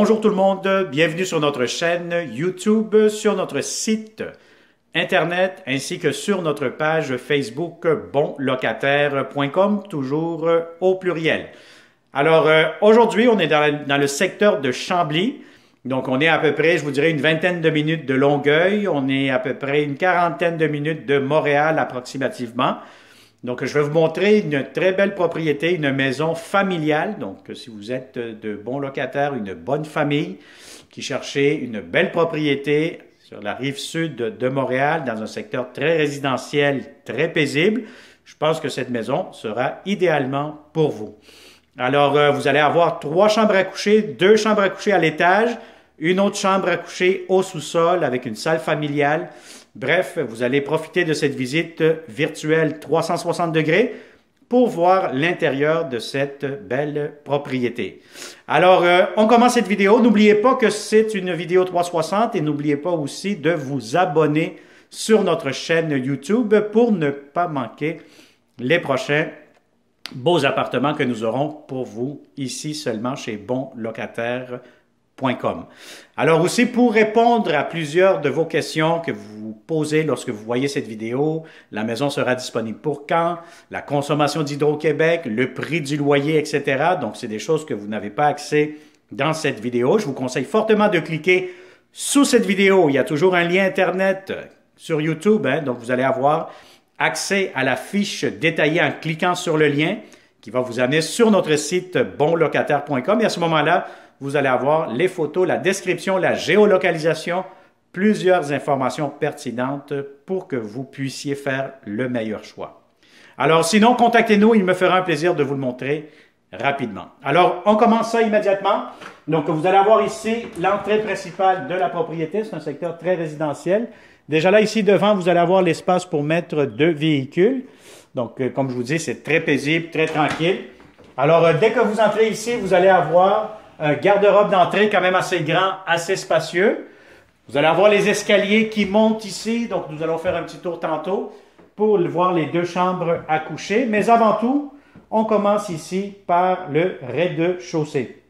Bonjour tout le monde, bienvenue sur notre chaîne YouTube, sur notre site Internet ainsi que sur notre page Facebook bonlocataire.com, toujours au pluriel. Alors aujourd'hui, on est dans le secteur de Chambly. Donc on est à peu près, je vous dirais, une vingtaine de minutes de Longueuil. On est à peu près une quarantaine de minutes de Montréal approximativement. Donc, je vais vous montrer une très belle propriété, une maison familiale. Donc, si vous êtes de bons locataires, une bonne famille qui cherchez une belle propriété sur la rive sud de Montréal, dans un secteur très résidentiel, très paisible, je pense que cette maison sera idéalement pour vous. Alors, vous allez avoir 3 chambres à coucher, 2 chambres à coucher à l'étage, une autre chambre à coucher au sous-sol avec une salle familiale. Bref, vous allez profiter de cette visite virtuelle 360 degrés pour voir l'intérieur de cette belle propriété. Alors, on commence cette vidéo. N'oubliez pas que c'est une vidéo 360 et n'oubliez pas aussi de vous abonner sur notre chaîne YouTube pour ne pas manquer les prochains beaux appartements que nous aurons pour vous ici seulement chez bonlocataire.com. Alors aussi, pour répondre à plusieurs de vos questions que vous posez lorsque vous voyez cette vidéo, la maison sera disponible pour quand, la consommation d'Hydro-Québec, le prix du loyer, etc. Donc, c'est des choses que vous n'avez pas accès dans cette vidéo. Je vous conseille fortement de cliquer sous cette vidéo. Il y a toujours un lien Internet sur YouTube, donc vous allez avoir accès à la fiche détaillée en cliquant sur le lien qui va vous amener sur notre site bonlocataire.com et à ce moment-là, vous allez avoir les photos, la description, la géolocalisation, plusieurs informations pertinentes pour que vous puissiez faire le meilleur choix. Alors sinon, contactez-nous, il me fera un plaisir de vous le montrer rapidement. Alors, on commence ça immédiatement. Donc, vous allez avoir ici l'entrée principale de la propriété. C'est un secteur très résidentiel. Déjà là, ici devant, vous allez avoir l'espace pour mettre 2 véhicules. Donc, comme je vous dis, c'est très paisible, très tranquille. Alors, dès que vous entrez ici, vous allez avoir un garde-robe d'entrée quand même assez grand, assez spacieux. Vous allez avoir les escaliers qui montent ici. Donc, nous allons faire un petit tour tantôt pour voir les 2 chambres à coucher. Mais avant tout, on commence ici par le rez-de-chaussée.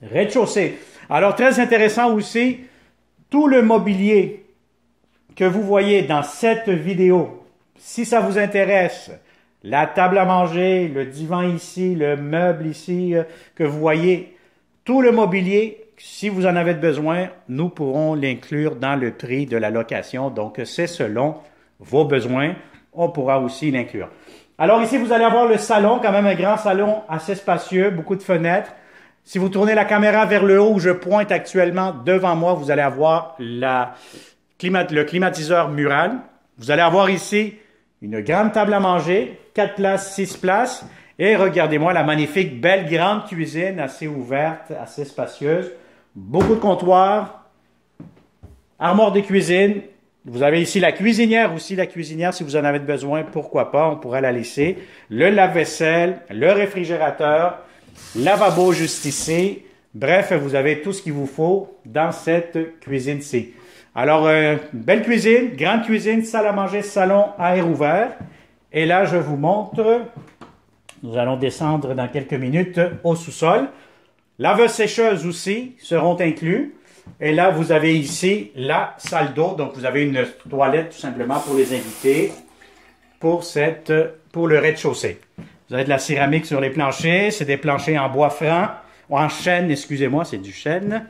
Rez-de-chaussée. Alors, très intéressant aussi, tout le mobilier que vous voyez dans cette vidéo, si ça vous intéresse, la table à manger, le divan ici, le meuble ici que vous voyez, tout le mobilier, si vous en avez besoin, nous pourrons l'inclure dans le prix de la location. Donc, c'est selon vos besoins. On pourra aussi l'inclure. Alors ici, vous allez avoir le salon, quand même un grand salon assez spacieux, beaucoup de fenêtres. Si vous tournez la caméra vers le haut où je pointe actuellement devant moi, vous allez avoir le climatiseur mural. Vous allez avoir ici une grande table à manger, 4 places, 6 places. Et regardez-moi la magnifique, belle, grande cuisine, assez ouverte, assez spacieuse. Beaucoup de comptoirs, armoire de cuisine. Vous avez ici la cuisinière aussi. La cuisinière, si vous en avez besoin, pourquoi pas, on pourra la laisser. Le lave-vaisselle, le réfrigérateur, lavabo juste ici. Bref, vous avez tout ce qu'il vous faut dans cette cuisine-ci. Alors, belle cuisine, grande cuisine, salle à manger, salon à air ouvert. Et là, je vous montre, nous allons descendre dans quelques minutes au sous-sol. Laveuse-sécheuse aussi seront inclus. Et là, vous avez ici la salle d'eau. Donc, vous avez une toilette tout simplement pour les invités pour le rez-de-chaussée. Vous avez de la céramique sur les planchers. C'est des planchers en bois franc, ou en chêne, excusez-moi, c'est du chêne.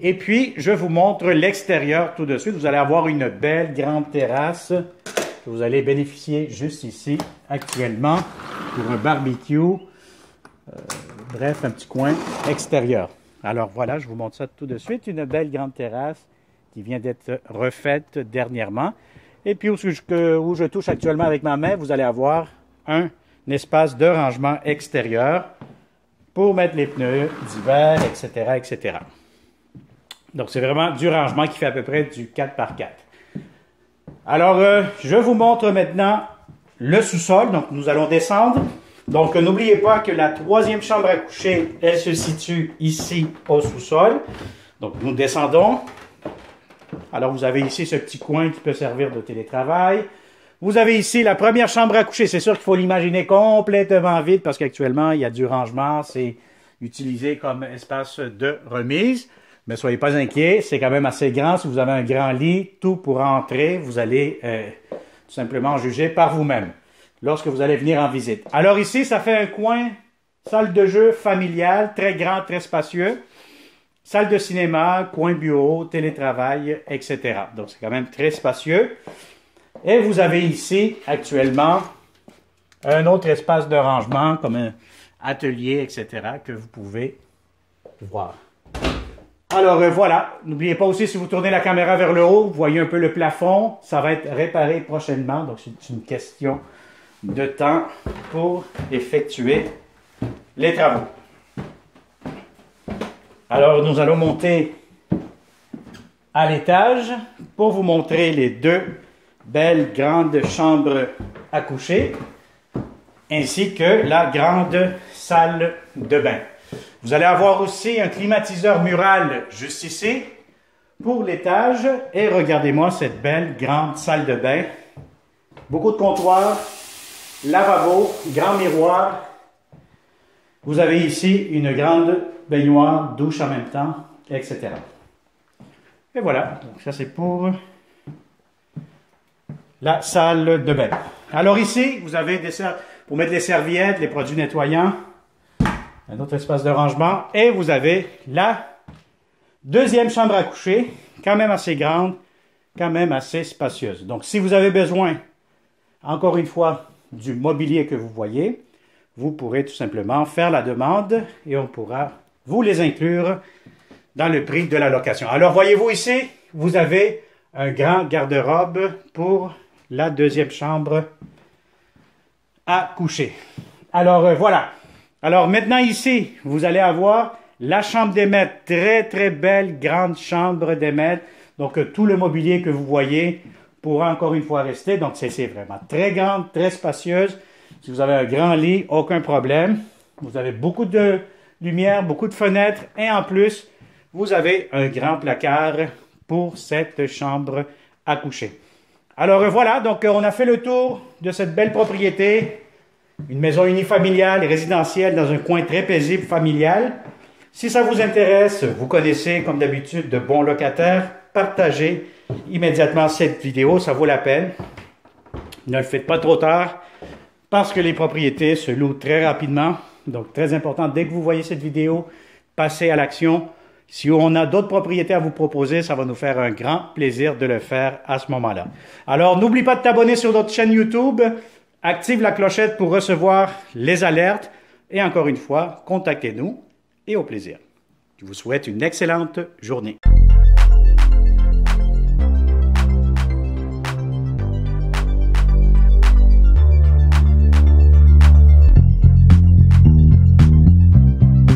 Et puis, je vous montre l'extérieur tout de suite. Vous allez avoir une belle grande terrasse que vous allez bénéficier juste ici actuellement pour un barbecue. Bref, un petit coin extérieur. Alors voilà, je vous montre ça tout de suite. Une belle grande terrasse qui vient d'être refaite dernièrement. Et puis, où je touche actuellement avec ma main, vous allez avoir un espace de rangement extérieur pour mettre les pneus d'hiver, etc., etc. Donc, c'est vraiment du rangement qui fait à peu près du 4x4. Alors, je vous montre maintenant le sous-sol. Donc, nous allons descendre. Donc, n'oubliez pas que la 3e chambre à coucher, elle se situe ici au sous-sol. Donc, nous descendons. Alors, vous avez ici ce petit coin qui peut servir de télétravail. Vous avez ici la première chambre à coucher. C'est sûr qu'il faut l'imaginer complètement vide parce qu'actuellement, il y a du rangement. utiliser comme espace de remise. Mais soyez pas inquiets, c'est quand même assez grand. Si vous avez un grand lit, tout pourra entrer. Vous allez tout simplement juger par vous-même lorsque vous allez venir en visite. Alors ici, ça fait un coin, salle de jeu familiale, très grand, très spacieux. Salle de cinéma, coin bureau, télétravail, etc. Donc c'est quand même très spacieux. Et vous avez ici, actuellement, un autre espace de rangement, comme un atelier, etc., que vous pouvez voir. Alors voilà, n'oubliez pas aussi, si vous tournez la caméra vers le haut, vous voyez un peu le plafond, ça va être réparé prochainement, donc c'est une question de temps pour effectuer les travaux. Alors nous allons monter à l'étage pour vous montrer les deux belles grandes chambres à coucher, ainsi que la grande salle de bain. Vous allez avoir aussi un climatiseur mural juste ici pour l'étage. Et regardez-moi cette belle grande salle de bain. Beaucoup de comptoirs, lavabo, grand miroir. Vous avez ici une grande baignoire, douche en même temps, etc. Et voilà, donc ça c'est pour la salle de bain. Alors ici, vous avez pour mettre les serviettes, les produits nettoyants, un autre espace de rangement, et vous avez la deuxième chambre à coucher, quand même assez grande, quand même assez spacieuse. Donc si vous avez besoin, encore une fois, du mobilier que vous voyez, vous pourrez tout simplement faire la demande et on pourra vous les inclure dans le prix de la location. Alors voyez-vous ici, vous avez un grand garde-robe pour la deuxième chambre à coucher. Alors voilà. Alors maintenant ici, vous allez avoir la chambre des maîtres, très très belle grande chambre des maîtres. Donc tout le mobilier que vous voyez pourra encore une fois rester. Donc c'est vraiment très grande, très spacieuse. Si vous avez un grand lit, aucun problème. Vous avez beaucoup de lumière, beaucoup de fenêtres et en plus, vous avez un grand placard pour cette chambre à coucher. Alors voilà, donc on a fait le tour de cette belle propriété. Une maison unifamiliale et résidentielle dans un coin très paisible familial. Si ça vous intéresse, vous connaissez comme d'habitude de bons locataires, partagez immédiatement cette vidéo, ça vaut la peine. Ne le faites pas trop tard parce que les propriétés se louent très rapidement. Donc très important, dès que vous voyez cette vidéo, passez à l'action. Si on a d'autres propriétés à vous proposer, ça va nous faire un grand plaisir de le faire à ce moment-là. Alors n'oublie pas de t'abonner sur notre chaîne YouTube. Active la clochette pour recevoir les alertes. Et encore une fois, contactez-nous et au plaisir. Je vous souhaite une excellente journée.